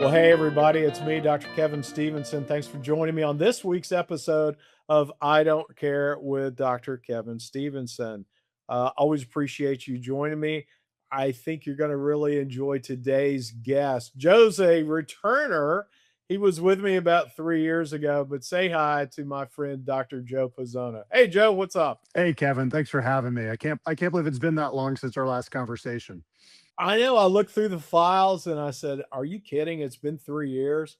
Well, hey, everybody, it's me, Dr. Kevin Stevenson. Thanks for joining me on this week's episode of I Don't Care with Dr. Kevin Stevenson. Always appreciate you joining me. I think you're going to really enjoy today's guest. Joe's a returner. He was with me about 3 years ago, but say hi to my friend, Dr. Joe Pazona. Hey, Joe, what's up? Hey Kevin, thanks for having me. I can't believe it's been that long since our last conversation. I know I looked through the files and I said, "Are you kidding? It's been 3 years."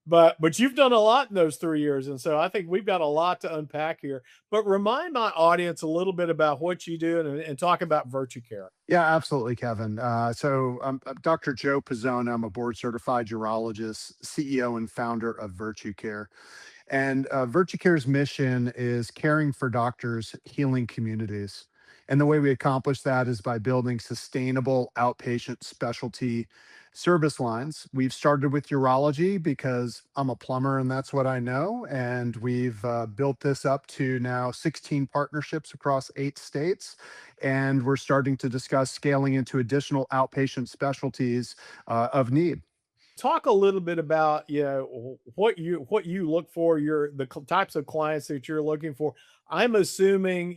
But you've done a lot in those 3 years, and so I think we've got a lot to unpack here. But remind my audience a little bit about what you do and talk about Virtue Care. Yeah, absolutely, Kevin. I'm Dr. Joe Pazona. I'm a board certified urologist, CEO and founder of Virtue Care. And Virtue Care's mission is caring for doctors, healing communities. And the way we accomplish that is by building sustainable outpatient specialty service lines. We've started with urology because I'm a plumber and that's what I know. And we've built this up to now 16 partnerships across 8 states. And we're starting to discuss scaling into additional outpatient specialties of need. Talk a little bit about, what you look for, types of clients that you're looking for. I'm assuming,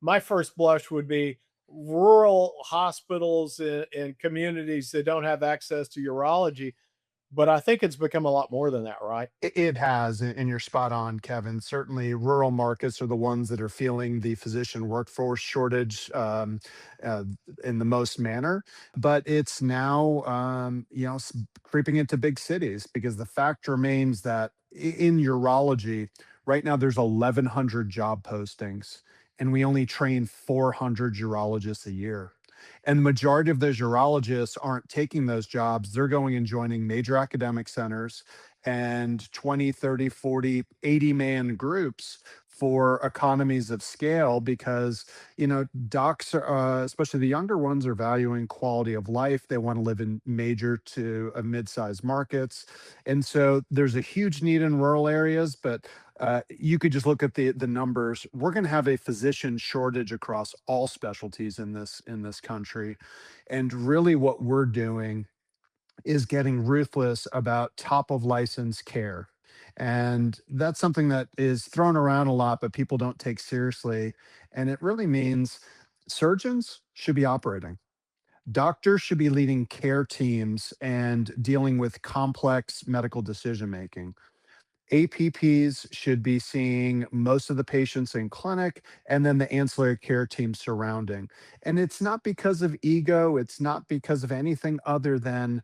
my first blush would be rural hospitals and communities that don't have access to urology, but I think it's become a lot more than that, right? It has, and you're spot on, Kevin. Certainly, rural markets are the ones that are feeling the physician workforce shortage uh, in the most manner. But it's now, creeping into big cities because the fact remains that in urology, right now there's 1,100 job postings, and we only train 400 urologists a year. And the majority of those urologists aren't taking those jobs. They're going and joining major academic centers and 20, 30, 40, 80-man groups for economies of scale because, docs, are, especially the younger ones, are valuing quality of life. They want to live in major to mid-sized markets. And so there's a huge need in rural areas, but you could just look at the numbers. We're going to have a physician shortage across all specialties in this country, and really, what we're doing is getting ruthless about top of license care, and that's something that is thrown around a lot, but people don't take seriously. And it really means surgeons should be operating. Doctors should be leading care teams and dealing with complex medical decision making. APPs should be seeing most of the patients in clinic and then the ancillary care team surrounding. And it's not because of ego, it's not because of anything other than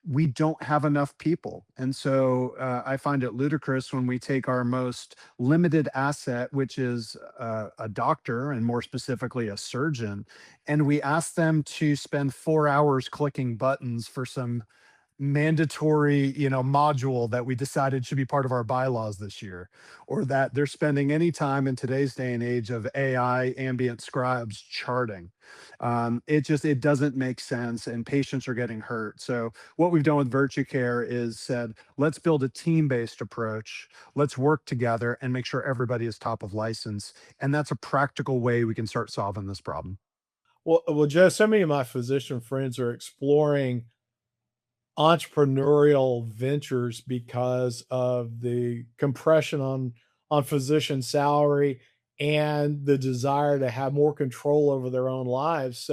we don't have enough people. And so I find it ludicrous when we take our most limited asset, which is a doctor and more specifically a surgeon, and we ask them to spend 4 hours clicking buttons for some mandatory, module that we decided should be part of our bylaws this year, or that they're spending any time in today's day and age of AI ambient scribes charting. It doesn't make sense, and patients are getting hurt. So what we've done with Virtue Care is said, let's build a team-based approach. Let's work together and make sure everybody is top of license. And that's a practical way we can start solving this problem. Well, Joe, so many of my physician friends are exploring entrepreneurial ventures because of the compression on physician salary and the desire to have more control over their own lives.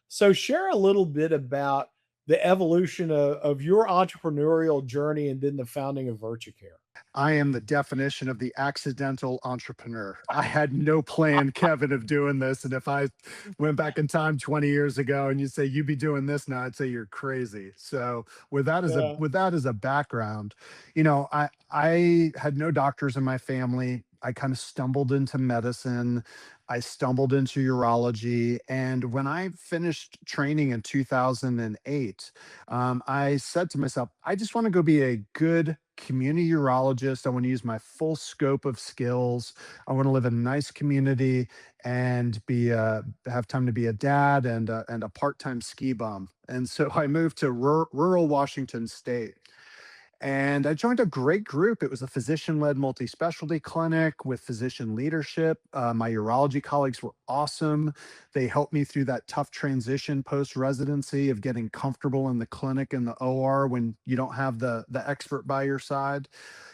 So share a little bit about the evolution of your entrepreneurial journey and then the founding of Virtue Care. I am the definition of the accidental entrepreneur. I had no plan, Kevin, of doing this. And if I went back in time 20 years ago and you say you'd be doing this now, I'd say you're crazy. So Yeah. with that as a background, I had no doctors in my family. I kind of stumbled into medicine. I stumbled into urology. And when I finished training in 2008, I said to myself, I just want to go be a good community urologist. I want to use my full scope of skills. I want to live in a nice community and have time to be a dad and a part-time ski bum. And so I moved to rural Washington State. And I joined a great group. It was a physician led multi specialty clinic with physician leadership. My urology colleagues were awesome. They helped me through that tough transition post residency of getting comfortable in the clinic and the OR when you don't have the expert by your side.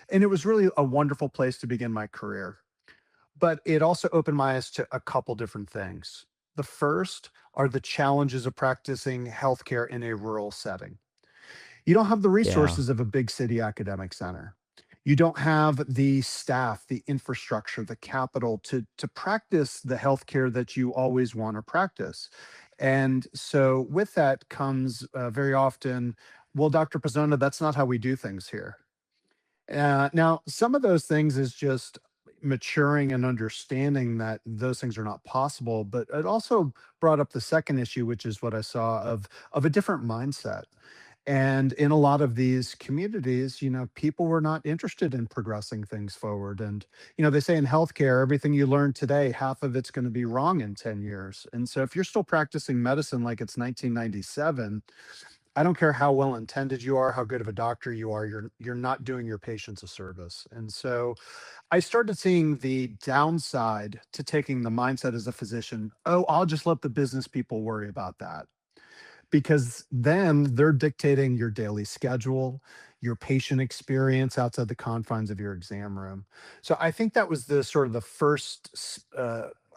And it was really a wonderful place to begin my career. But it also opened my eyes to a couple different things. The first are the challenges of practicing healthcare in a rural setting. You don't have the Yeah. resources of a big city academic center. You don't have the staff, the infrastructure, the capital to practice the healthcare that you always want to practice. And so with that comes very often, well, Dr. Pazona, that's not how we do things here. Now, some of those things is just maturing and understanding that those things are not possible. But it also brought up the second issue, which is what I saw of a different mindset. And in a lot of these communities, people were not interested in progressing things forward. And, they say in healthcare, everything you learn today, half of it's going to be wrong in 10 years. And so if you're still practicing medicine like it's 1997, I don't care how well intended you are, how good of a doctor you are, you're not doing your patients a service. And so I started seeing the downside to taking the mindset as a physician, oh, I'll just let the business people worry about that, because then they're dictating your daily schedule, your patient experience outside the confines of your exam room. So I think that was the sort of the first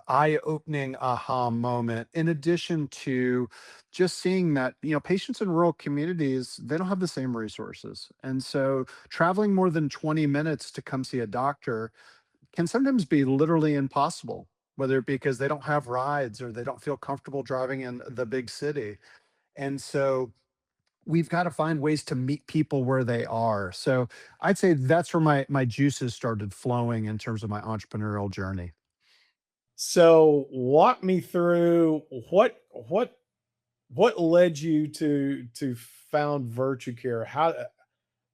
eye-opening aha moment, in addition to just seeing that, patients in rural communities, they don't have the same resources. And so traveling more than 20 minutes to come see a doctor can sometimes be literally impossible, whether it be because they don't have rides or they don't feel comfortable driving in the big city. And so we've got to find ways to meet people where they are. So I'd say that's where my juices started flowing in terms of my entrepreneurial journey. So walk me through what led you to found Virtue Care? How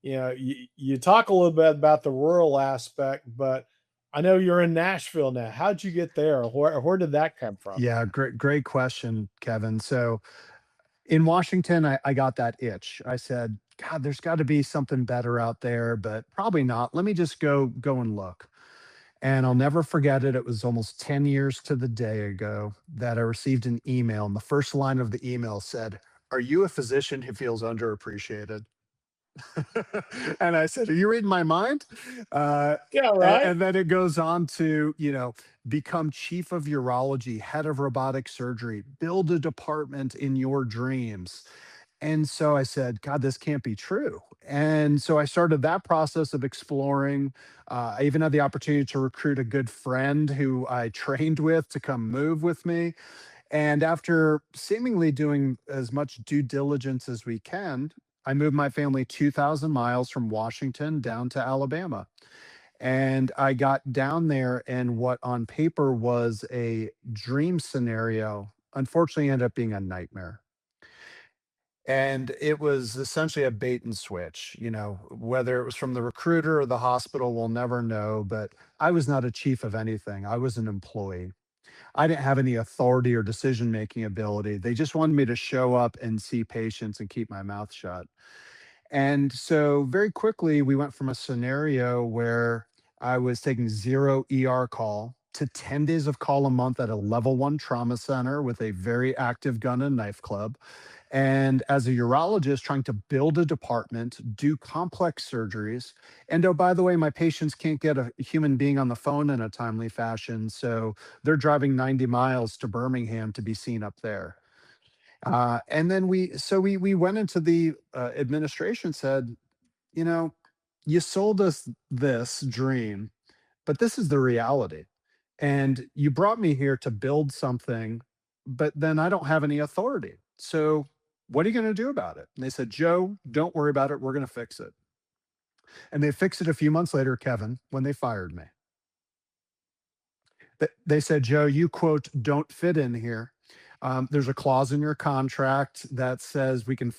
you talk a little bit about the rural aspect, but I know you're in Nashville now. How'd you get there? Where did that come from? Yeah, great question, Kevin. So in Washington, I got that itch. I said, God, there's got to be something better out there, but probably not. Let me just go and look. And I'll never forget it. It was almost 10 years to the day ago that I received an email. And the first line of the email said, "Are you a physician who feels underappreciated?" And I said, "Are you reading my mind?" Yeah, right. And then it goes on to, become chief of urology, head of robotic surgery, build a department in your dreams. And so I said, God, this can't be true. And so I started that process of exploring. I even had the opportunity to recruit a good friend who I trained with to come move with me. And after seemingly doing as much due diligence as we can, I moved my family 2,000 miles from Washington down to Alabama. And I got down there, and what on paper was a dream scenario, unfortunately ended up being a nightmare. And it was essentially a bait and switch, whether it was from the recruiter or the hospital, we'll never know. But I was not a chief of anything, I was an employee. I didn't have any authority or decision making ability. They just wanted me to show up and see patients and keep my mouth shut. And so very quickly, we went from a scenario where I was taking zero ER call to 10 days of call a month at a level one trauma center with a very active gun and knife club. And as a urologist, trying to build a department, do complex surgeries. And oh, by the way, my patients can't get a human being on the phone in a timely fashion. So they're driving 90 miles to Birmingham to be seen up there. And then we went into the administration, said, you know, you sold us this dream, but this is the reality. And you brought me here to build something, but then I don't have any authority. So what are you going to do about it? And they said, Joe, don't worry about it. We're going to fix it. And they fixed it a few months later, Kevin, when they fired me. They said, Joe, you quote, don't fit in here. There's a clause in your contract that says we can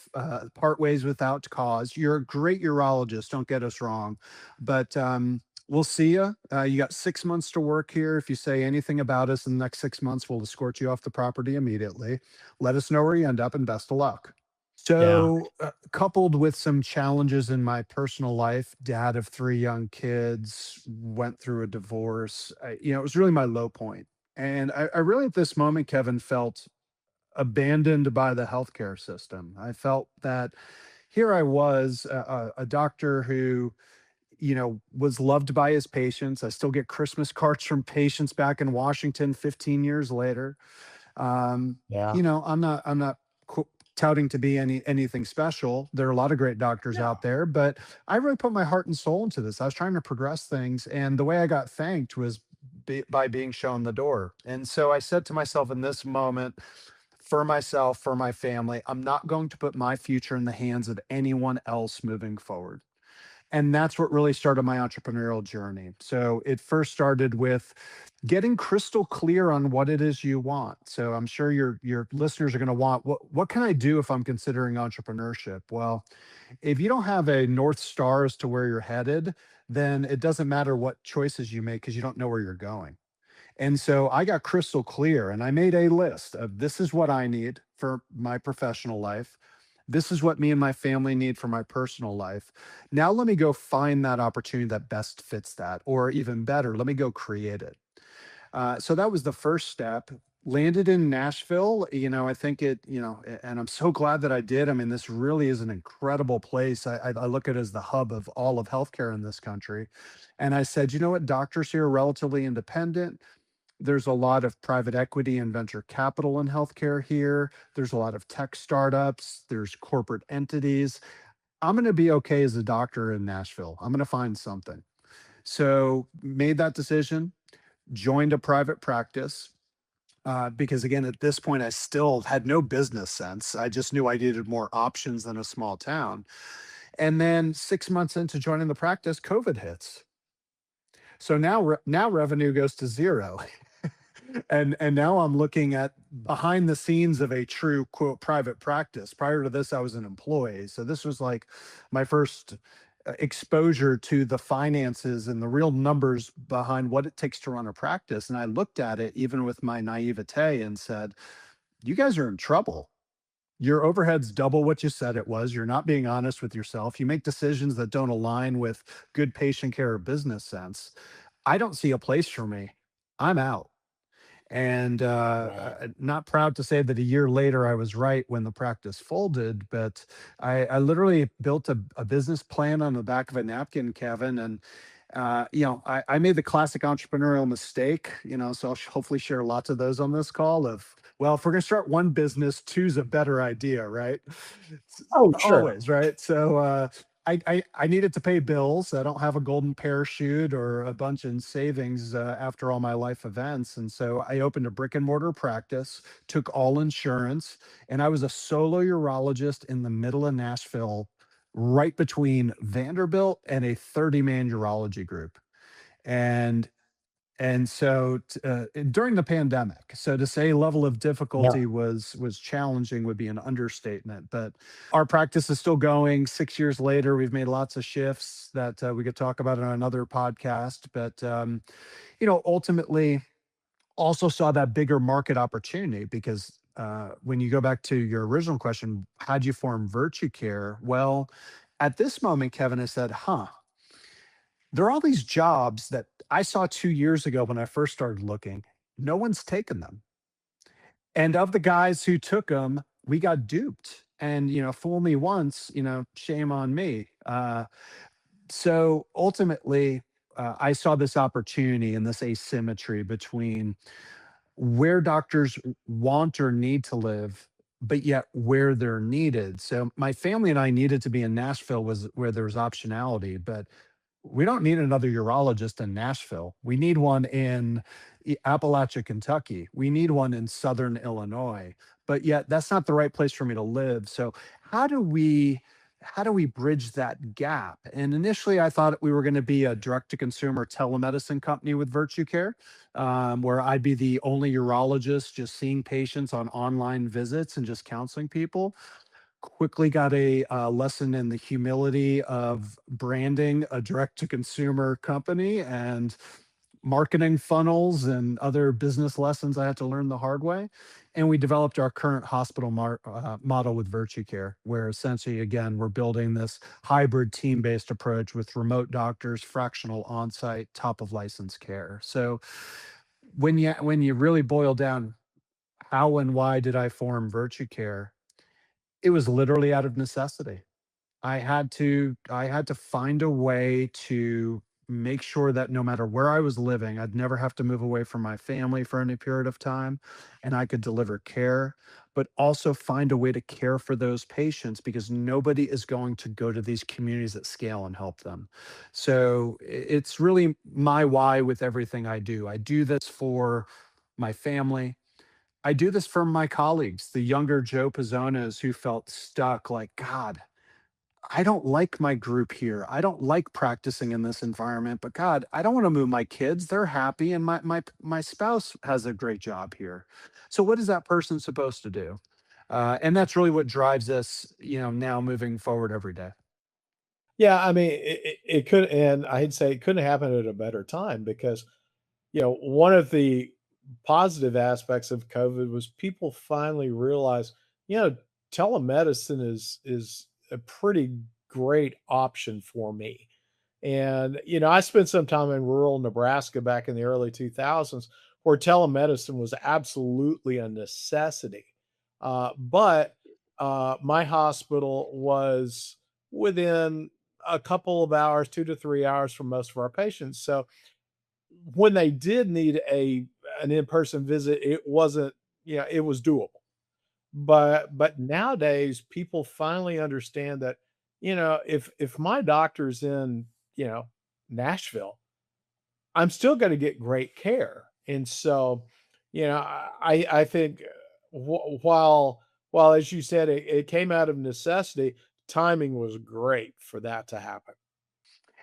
part ways without cause. You're a great urologist, don't get us wrong, but we'll see you. You got 6 months to work here. If you say anything about us in the next 6 months, we'll escort you off the property immediately. Let us know where you end up, and best of luck. Yeah. So, coupled with some challenges in my personal life, dad of 3 young kids, went through a divorce. It was really my low point. And I really, at this moment, Kevin, felt abandoned by the healthcare system. I felt that here I was, a doctor who, was loved by his patients. I still get Christmas cards from patients back in Washington 15 years later. Um, Yeah. I'm not touting to be anything special. There are a lot of great doctors Yeah. out there, but I really put my heart and soul into this. I was trying to progress things, and the way I got thanked was by being shown the door. And so I said to myself in this moment, for myself, for my family, I'm not going to put my future in the hands of anyone else moving forward. And that's what really started my entrepreneurial journey. So it first started with getting crystal clear on what it is you want. So I'm sure your listeners are going to want, what can I do if I'm considering entrepreneurship? Well, if you don't have a north star as to where you're headed, then it doesn't matter what choices you make because you don't know where you're going. And so I got crystal clear and I made a list of, this is what I need for my professional life. This is what me and my family need for my personal life. Now let me go find that opportunity that best fits that. Or even better, let me go create it. So that was the first step. Landed in Nashville. I think and I'm so glad that I did. I mean, this really is an incredible place. I look at it as the hub of all of healthcare in this country. And I said, you know what, doctors here are relatively independent. There's a lot of private equity and venture capital in healthcare here. There's a lot of tech startups. There's corporate entities. I'm going to be okay as a doctor in Nashville. I'm going to find something. So made that decision, joined a private practice. Because again, at this point, I still had no business sense. I just knew I needed more options than a small town. And then 6 months into joining the practice, COVID hits. So now revenue goes to zero. And now I'm looking at behind the scenes of a true quote private practice. Prior to this, I was an employee, so this was like my first exposure to the finances and the real numbers behind what it takes to run a practice. And I looked at it even with my naivete and said, you guys are in trouble. Your overhead's double what you said it was. You're not being honest with yourself. You make decisions that don't align with good patient care or business sense. I don't see a place for me. I'm out. And Wow. not proud to say that a year later I was right when the practice folded, but I literally built a business plan on the back of a napkin, Kevin. And I made the classic entrepreneurial mistake. So I'll hopefully share lots of those on this call. Of, well, if we're going to start one business, two's a better idea, right? Oh, sure. Always, right? So I needed to pay bills. I don't have a golden parachute or a bunch in savings after all my life events. And so I opened a brick and mortar practice, took all insurance, and I was a solo urologist in the middle of Nashville, right between Vanderbilt and a 30-man urology group. And during the pandemic, so to say level of Yeah. difficulty was challenging would be an understatement. But our practice is still going. 6 years later, we've made lots of shifts that we could talk about on another podcast. But ultimately, also saw that bigger market opportunity because when you go back to your original question, how'd you form Virtue Care? Well, at this moment, Kevin has said, huh, there are all these jobs that I saw 2 years ago when I first started looking. No one's taken them. And of the guys who took them, we got duped. And, fool me once, shame on me. So ultimately, I saw this opportunity and this asymmetry between where doctors want or need to live, but yet where they're needed. So my family and I needed to be in Nashville was where there was optionality, but we don't need another urologist in Nashville. We need one in Appalachia, Kentucky. We need one in Southern Illinois. But yet that's not the right place for me to live. So how do we how do we bridge that gap? And initially I thought we were going to be a direct to consumer telemedicine company with Virtue Care, where I'd be the only urologist just seeing patients on online visits and just counseling people. Quickly got a lesson in the humility of branding a direct to consumer company and marketing funnels and other business lessons I had to learn the hard way. And we developed our current hospital model with Virtue Care, where essentially, again, we're building this hybrid team based approach with remote doctors, fractional on site, top of license care. So when you really boil down how and why did I form Virtue Care, it was literally out of necessity. I had to find a way to make sure that no matter where I was living, I'd never have to move away from my family for any period of time, and I could deliver care, but also find a way to care for those patients because nobody is going to go to these communities at scale and help them. So it's really my why with everything I do. I do this for my family. I do this for my colleagues, the younger Joe Pazonas who felt stuck like, God, I don't like my group here. I don't like practicing in this environment, but God, I don't want to move my kids. They're happy and my spouse has a great job here. So what is that person supposed to do? And that's really what drives us, now moving forward every day. Yeah, I mean, it could, and I'd say it couldn't happen at a better time because, one of the positive aspects of COVID was people finally realized, you know, telemedicine is a pretty great option for me. And, I spent some time in rural Nebraska back in the early 2000s where telemedicine was absolutely a necessity. But my hospital was within a couple of hours, 2 to 3 hours from most of our patients. So when they did need an in-person visit, it wasn't, it was doable. But nowadays, people finally understand that, if my doctor's in, you know, Nashville, I'm still gonna get great care. And so, I think while as you said, it came out of necessity, timing was great for that to happen.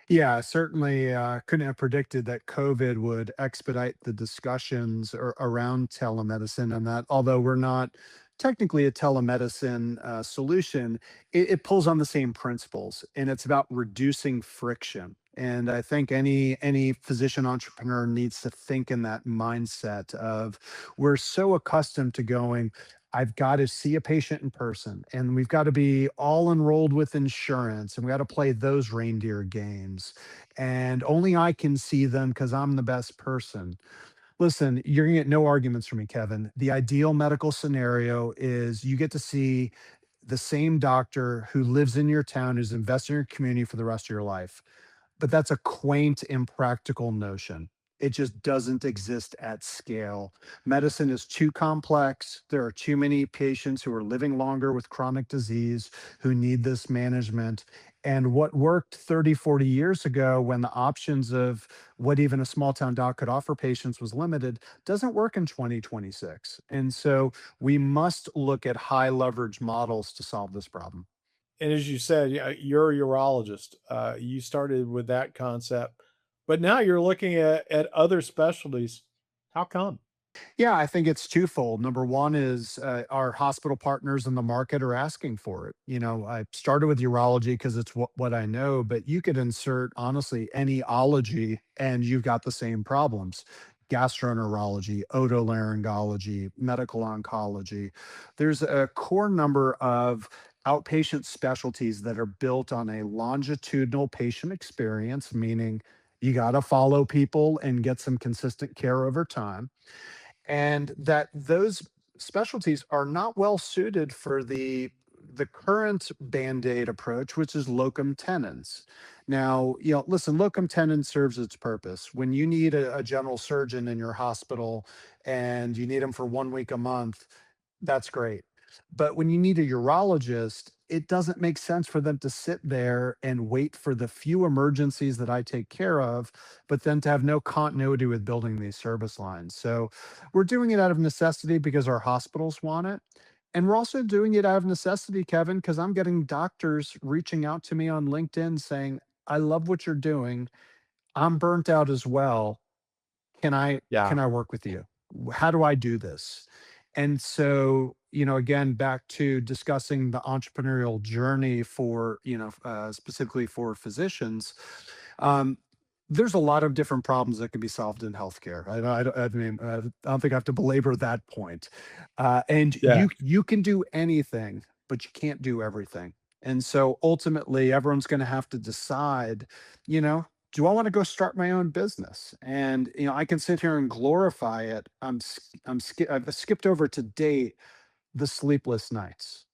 Yeah, certainly couldn't have predicted that COVID would expedite the discussions around telemedicine, and that although we're not technically a telemedicine solution, it pulls on the same principles, and it's about reducing friction. And I think any physician entrepreneur needs to think in that mindset of we're so accustomed to going. I've got to see a patient in person, and we've got to be all enrolled with insurance, and we got to play those reindeer games. And only I can see them because I'm the best person. Listen, you're going to get no arguments from me, Kevin. The ideal medical scenario is you get to see the same doctor who lives in your town, who's invested in your community for the rest of your life. But that's a quaint, impractical notion. It just doesn't exist at scale. Medicine is too complex. There are too many patients who are living longer with chronic disease who need this management. And what worked 30, 40 years ago when the options of what even a small town doc could offer patients was limited doesn't work in 2026. And so we must look at high leverage models to solve this problem. And as you said, yeah, you're a urologist. You started with that concept, but now you're looking at other specialties. How come? Yeah, I think it's twofold. Number one is our hospital partners in the market are asking for it. I started with urology because it's what I know, but you could insert honestly any ology and you've got the same problems: gastroenterology, otolaryngology, medical oncology. There's a core number of outpatient specialties that are built on a longitudinal patient experience, meaning you got to follow people and get some consistent care over time, and that those specialties are not well suited for the current band-aid approach, which is locum tenens. Now, listen, locum tenens serves its purpose when you need a general surgeon in your hospital and you need them for 1 week a month. That's great. But when you need a urologist, it doesn't make sense for them to sit there and wait for the few emergencies that I take care of, but then to have no continuity with building these service lines. So we're doing it out of necessity because our hospitals want it. And we're also doing it out of necessity, Kevin, because I'm getting doctors reaching out to me on LinkedIn saying, I love what you're doing. I'm burnt out as well. Can I Yeah. can I work with you? How do I do this? And so, again, back to discussing the entrepreneurial journey for, specifically for physicians. Um, There's a lot of different problems that can be solved in healthcare. I mean, I don't think I have to belabor that point. And Yeah. you can do anything, but you can't do everything. And so ultimately, everyone's going to have to decide, you know, do I want to go start my own business? And I can sit here and glorify it. I've skipped over to date the sleepless nights,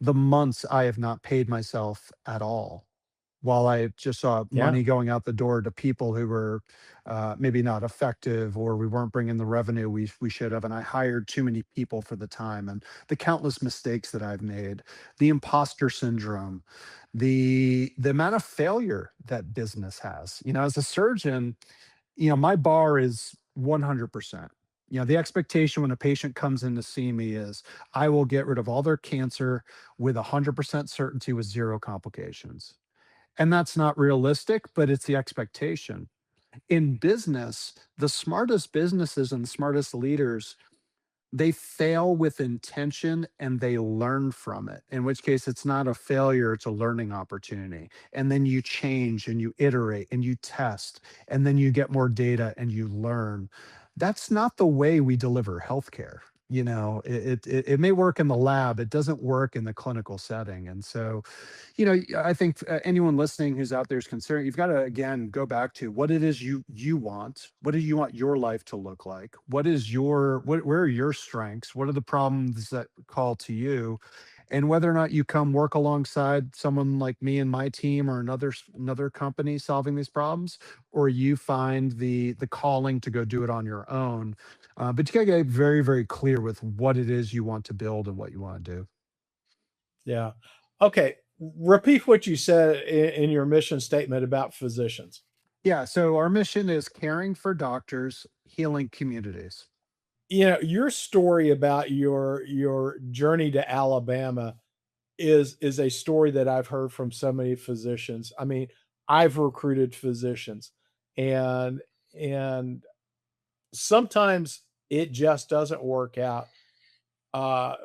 the months I have not paid myself at all, while I just saw Yeah. money going out the door to people who were maybe not effective, or we weren't bringing the revenue we should have. And I hired too many people for the time, and the countless mistakes that I've made, the imposter syndrome, the amount of failure that business has. As a surgeon, my bar is 100%. The expectation when a patient comes in to see me is I will get rid of all their cancer with 100% certainty with zero complications. And that's not realistic, but it's the expectation. In business, the smartest businesses and the smartest leaders, they fail with intention and they learn from it, in which case it's not a failure, it's a learning opportunity. And then you change and you iterate and you test, and then you get more data and you learn. That's not the way we deliver healthcare. It may work in the lab, it doesn't work in the clinical setting. And so, I think anyone listening who's out there is concerned. You've got to again go back to what it is you want. What do you want your life to look like? Where are your strengths? What are the problems that call to you? And whether or not you come work alongside someone like me and my team, or another company solving these problems, or you find the calling to go do it on your own. But you gotta get very, very clear with what it is you want to build and what you want to do. Yeah. Okay. Repeat what you said in your mission statement about physicians. Yeah, so our mission is caring for doctors, healing communities. Your story about your journey to Alabama is a story that I've heard from so many physicians. I mean, I've recruited physicians, and and sometimes it just doesn't work out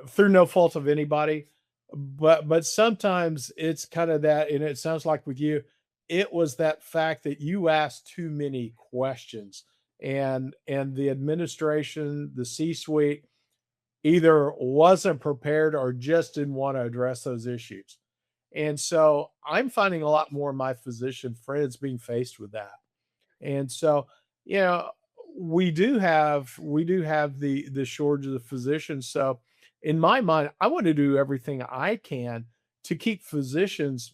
through no fault of anybody. But sometimes it's kind of that, and it sounds like with you, it was that fact that you asked too many questions, and the administration, the C-suite, either wasn't prepared or just didn't want to address those issues. And so I'm finding a lot more of my physician friends being faced with that. And so, you know, we do have the shortage of the physicians. So in my mind, I want to do everything I can to keep physicians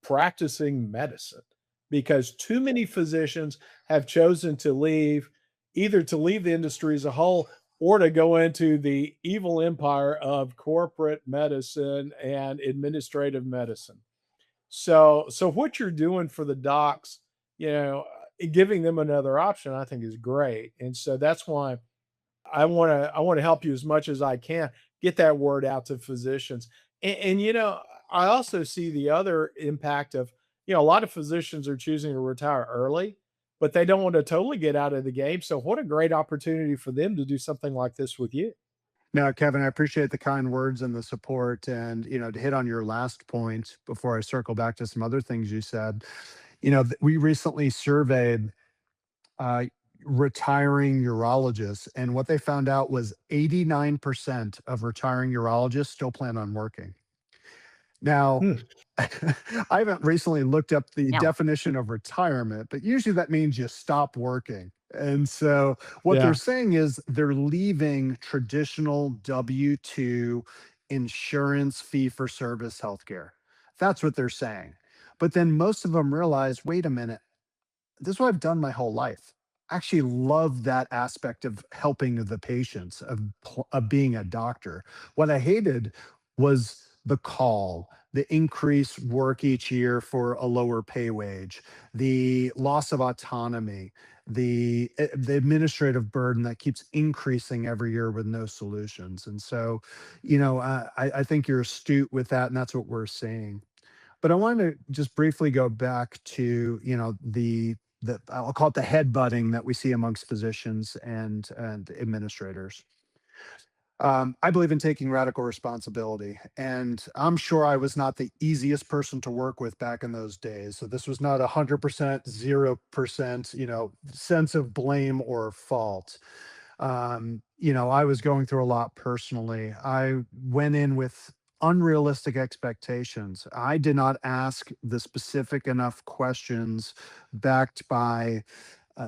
practicing medicine, because too many physicians have chosen to leave, either to leave the industry as a whole or to go into the evil empire of corporate medicine and administrative medicine. So what you're doing for the docs, giving them another option, I think is great. And so that's why I wanna help you as much as I can, get that word out to physicians. And I also see the other impact of, a lot of physicians are choosing to retire early, but they don't want to totally get out of the game. So what a great opportunity for them to do something like this with you. Now, Kevin, I appreciate the kind words and the support. And, to hit on your last point before I circle back to some other things you said, we recently surveyed uh, retiring urologists, and what they found out was 89% of retiring urologists still plan on working. Now, Hmm. I haven't recently looked up the No. definition of retirement, but usually that means you stop working. And so what they're Yeah. saying is they're leaving traditional W-2 insurance fee for service healthcare. That's what they're saying. But then most of them realize, wait a minute, this is what I've done my whole life. I actually love that aspect of helping the patients, of being a doctor. What I hated was the call, the increased work each year for a lower pay wage, the loss of autonomy, the administrative burden that keeps increasing every year with no solutions. And so, I think you're astute with that, and that's what we're seeing. But I wanted to just briefly go back to, the I'll call it the headbutting that we see amongst physicians and administrators. I believe in taking radical responsibility, and I'm sure I was not the easiest person to work with back in those days. So this was not 100%, 0%, sense of blame or fault. I was going through a lot personally. I went in with unrealistic expectations. I did not ask the specific enough questions backed by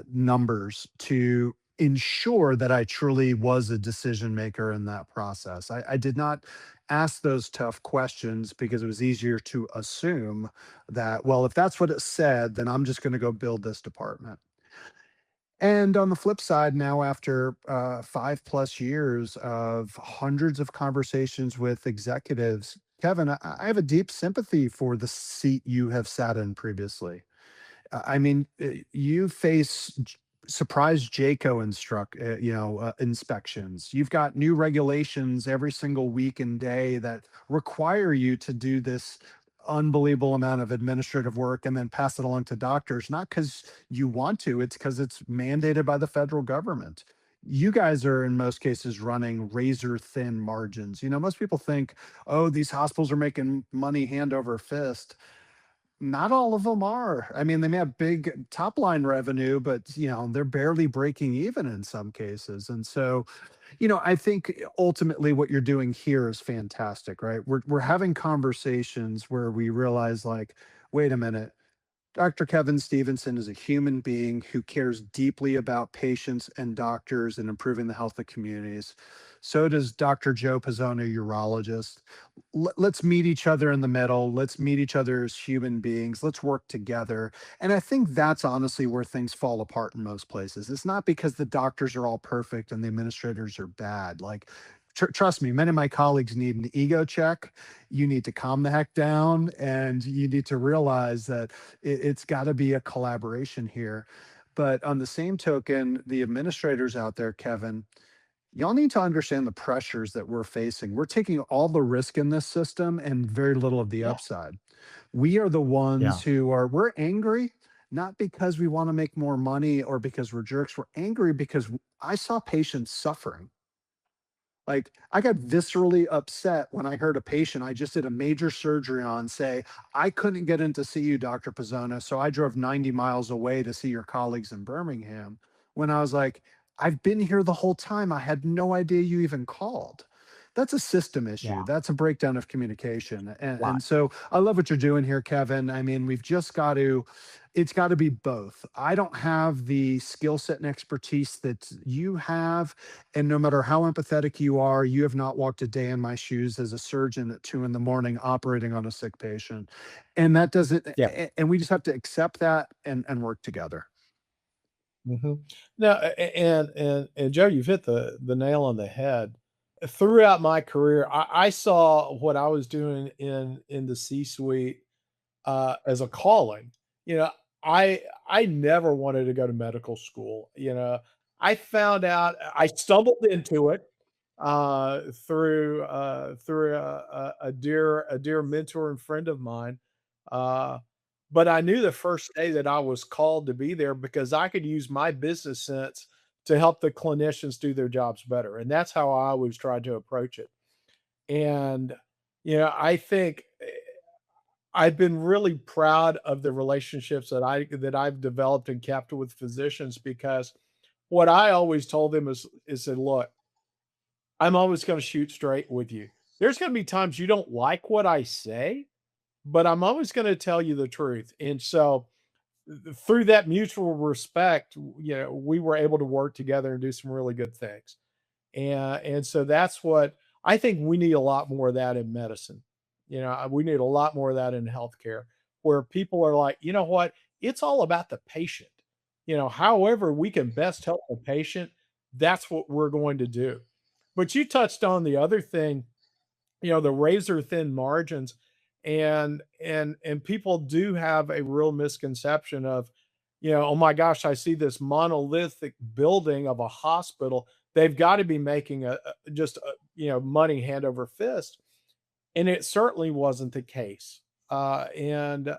numbers to ensure that I truly was a decision maker in that process. I did not ask those tough questions because it was easier to assume that, well, if that's what it said, then I'm just going to go build this department. And on the flip side, now after 5 plus years of hundreds of conversations with executives, Kevin, I have a deep sympathy for the seat you have sat in previously. I mean, you face surprise JACO inspections. You've got new regulations every single week and day that require you to do this unbelievable amount of administrative work and then pass it along to doctors, not because you want to, it's because it's mandated by the federal government. You guys are in most cases running razor thin margins. Most people think, oh, these hospitals are making money hand over fist. Not all of them are. I mean, they may have big top line revenue, but they're barely breaking even in some cases. And so, I think ultimately what you're doing here is fantastic, right? We're having conversations where we realize like, wait a minute, Dr. Kevin Stevenson is a human being who cares deeply about patients and doctors and improving the health of communities. So does Dr. Joe Pazona, urologist. Let's meet each other in the middle. Let's meet each other as human beings. Let's work together. And I think that's honestly where things fall apart in most places. It's not because the doctors are all perfect and the administrators are bad. Like, trust me, many of my colleagues need an ego check. You need to calm the heck down, and you need to realize that it's got to be a collaboration here. But on the same token, the administrators out there, Kevin, y'all need to understand the pressures that we're facing. We're taking all the risk in this system and very little of the Yeah. upside. We are the ones Yeah. we're angry, not because we want to make more money or because we're jerks. We're angry because I saw patients suffering. Like, I got viscerally upset when I heard a patient I just did a major surgery on say, I couldn't get in to see you, Dr. Pazona, so I drove 90 miles away to see your colleagues in Birmingham. When I was like, I've been here the whole time. I had no idea you even called. That's a system issue. Yeah. That's a breakdown of communication. And, Lot. and so I love what you're doing here, Kevin. I mean, it's got to be both. I don't have the skill set and expertise that you have, and no matter how empathetic you are, you have not walked a day in my shoes as a surgeon at 2 in the morning operating on a sick patient. And that doesn't, Yeah. and we just have to accept that and work together. Mhm. No, and Joe, you've hit the nail on the head. Throughout my career, I saw what I was doing in the C-suite, as a calling. You know, I never wanted to go to medical school, you know? I found out I stumbled into it, through a dear mentor and friend of mine, uh, but I knew the first day that I was called to be there because I could use my business sense to help the clinicians do their jobs better, and that's how I always tried to approach it. And, I think, I've been really proud of the relationships that I've developed and kept with physicians because what I always told them is that, "Look, I'm always gonna shoot straight with you. There's gonna be times you don't like what I say, but I'm always gonna tell you the truth." And so, through that mutual respect, we were able to work together and do some really good things. And so that's what I think we need a lot more of that in medicine. We need a lot more of that in healthcare where people are like, you know what? It's all about the patient. However we can best help the patient, that's what we're going to do. But you touched on the other thing, the razor thin margins, and people do have a real misconception of, oh my gosh, I see this monolithic building of a hospital. They've got to be making just money hand over fist, and it certainly wasn't the case. And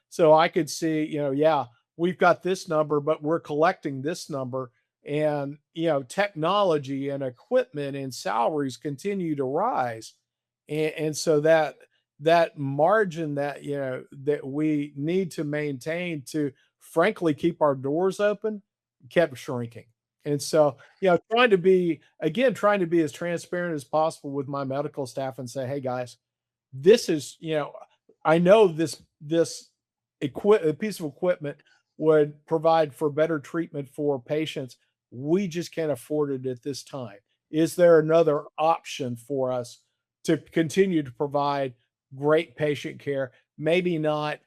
so I could see, yeah, we've got this number, but we're collecting this number. and technology and equipment and salaries continue to rise, and so that margin that that we need to maintain to frankly keep our doors open kept shrinking. And so, trying to be as transparent as possible with my medical staff and say, hey guys, this is, I know this a piece of equipment would provide for better treatment for patients. We just can't afford it at this time. Is there another option for us to continue to provide great patient care? Maybe not,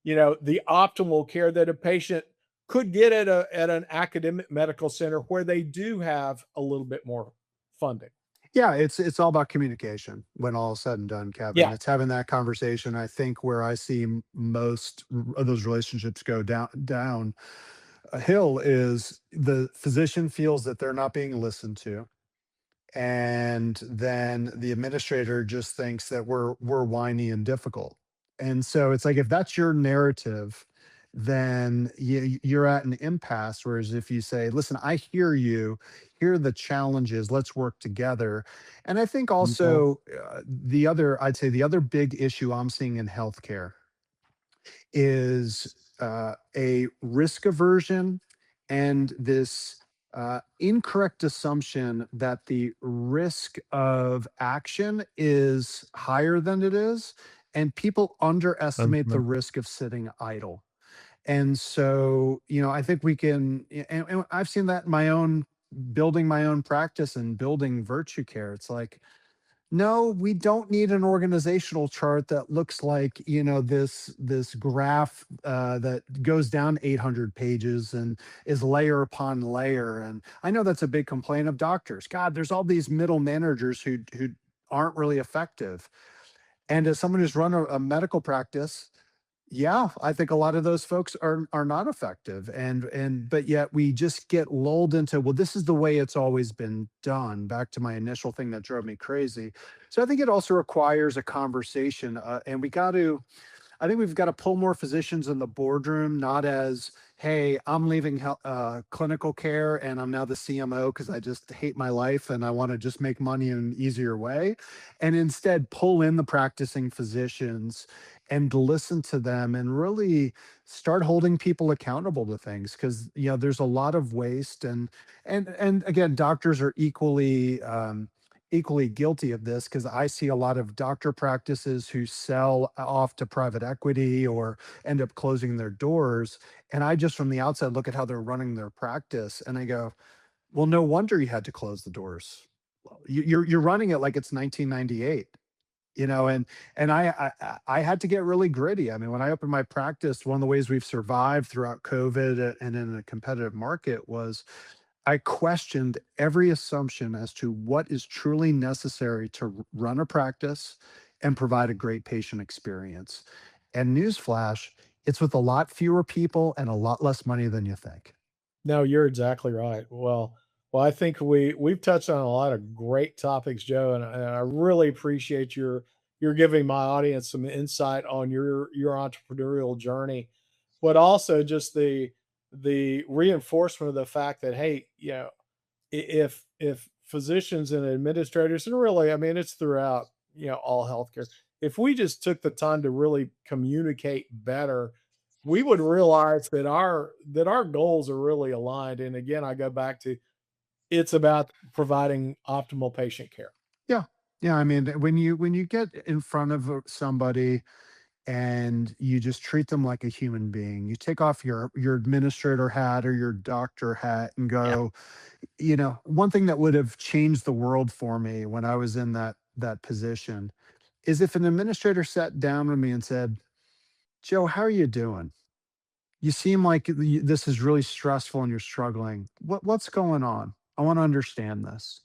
the optimal care that a patient could get at an academic medical center where they do have a little bit more funding. Yeah, it's all about communication when all is said and done, Kevin. Yeah. It's having that conversation. I think where I see most of those relationships go down a hill is the physician feels that they're not being listened to, and then the administrator just thinks that we're whiny and difficult. And so it's like if that's your narrative, then you're at an impasse. Whereas if you say, listen, I hear you, here are the challenges, let's work together. And I think Mhm. also I'd say the other big issue I'm seeing in healthcare is a risk aversion and this incorrect assumption that the risk of action is higher than it is, and people underestimate the Mhm. risk of sitting idle. And so, I think we can, and I've seen that in my own building my own practice and building virtue care. It's like, no, we don't need an organizational chart that looks like, this graph that goes down 800 pages and is layer upon layer. And I know that's a big complaint of doctors. God, there's all these middle managers who aren't really effective. And as someone who's run a medical practice, yeah, I think a lot of those folks are not effective, and but yet we just get lulled into, well, this is the way it's always been done. Back to my initial thing that drove me crazy. So I think it also requires a conversation, and I think we've got to pull more physicians in the boardroom, not as, hey, I'm leaving clinical care and I'm now the CMO because I just hate my life and I want to just make money in an easier way. And instead, pull in the practicing physicians and listen to them and really start holding people accountable to things, because there's a lot of waste. And again, doctors are equally guilty of this, because I see a lot of doctor practices who sell off to private equity or end up closing their doors. And I just from the outside look at how they're running their practice and I go, well, no wonder you had to close the doors. You're running it like it's 1998. And I had to get really gritty. I mean, when I opened my practice, one of the ways we've survived throughout COVID and in a competitive market was I questioned every assumption as to what is truly necessary to run a practice and provide a great patient experience. And newsflash, it's with a lot fewer people and a lot less money than you think. No, you're exactly right. Well, I think we've touched on a lot of great topics, Joe, and I really appreciate your giving my audience some insight on your entrepreneurial journey, but also just the reinforcement of the fact that hey, if physicians and administrators, and really, I mean, it's throughout, all healthcare. If we just took the time to really communicate better, we would realize that our goals are really aligned. And again, I go back to it's about providing optimal patient care. Yeah. Yeah, I mean, when you get in front of somebody and you just treat them like a human being, you take off your administrator hat or your doctor hat and Yeah. go, one thing that would have changed the world for me when I was in that position is if an administrator sat down with me and said, "Joe, how are you doing? You seem like this is really stressful and you're struggling. What's going on? I want to understand this."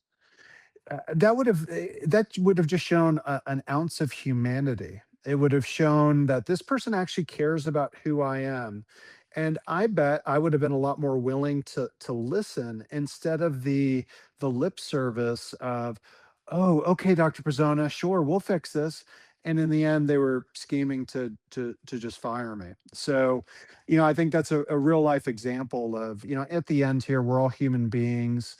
That would have just shown an ounce of humanity. It would have shown that this person actually cares about who I am, and I bet I would have been a lot more willing to listen instead of the lip service of, "Oh, okay, Dr. Pazona, sure, we'll fix this." And in the end, they were scheming to just fire me. So, I think that's a real life example of, at the end here, we're all human beings.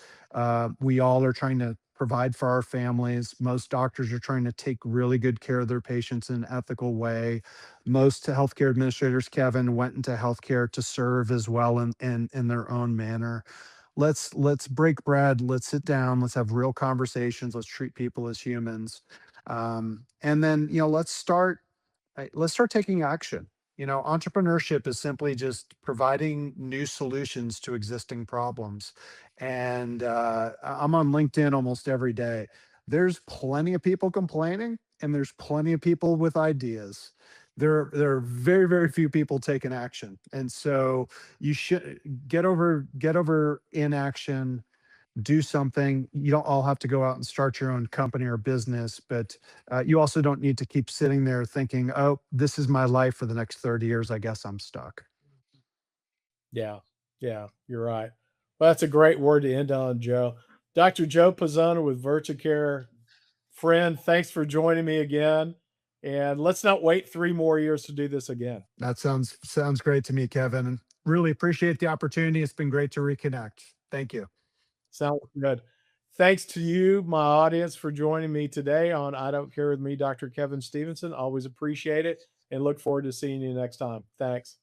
We all are trying to provide for our families. Most doctors are trying to take really good care of their patients in an ethical way. Most healthcare administrators, Kevin, went into healthcare to serve as well in their own manner. Let's break bread. Let's sit down. Let's have real conversations. Let's treat people as humans. And then, let's start taking action. Entrepreneurship is simply just providing new solutions to existing problems. And I'm on LinkedIn almost every day. There's plenty of people complaining, and there's plenty of people with ideas. There are very, very few people taking action. And so you should get over inaction, do something. You don't all have to go out and start your own company or business, but you also don't need to keep sitting there thinking, oh, this is my life for the next 30 years. I guess I'm stuck. Yeah. Yeah. You're right. Well, that's a great word to end on, Joe. Dr. Joe Pazona with VirtuCare. Friend, thanks for joining me again. And let's not wait 3 more years to do this again. That sounds great to me, Kevin. And really appreciate the opportunity. It's been great to reconnect. Thank you. Sounds good. Thanks to you, my audience, for joining me today on I Don't Care with me, Dr. Kevin Stevenson. Always appreciate it and look forward to seeing you next time. Thanks.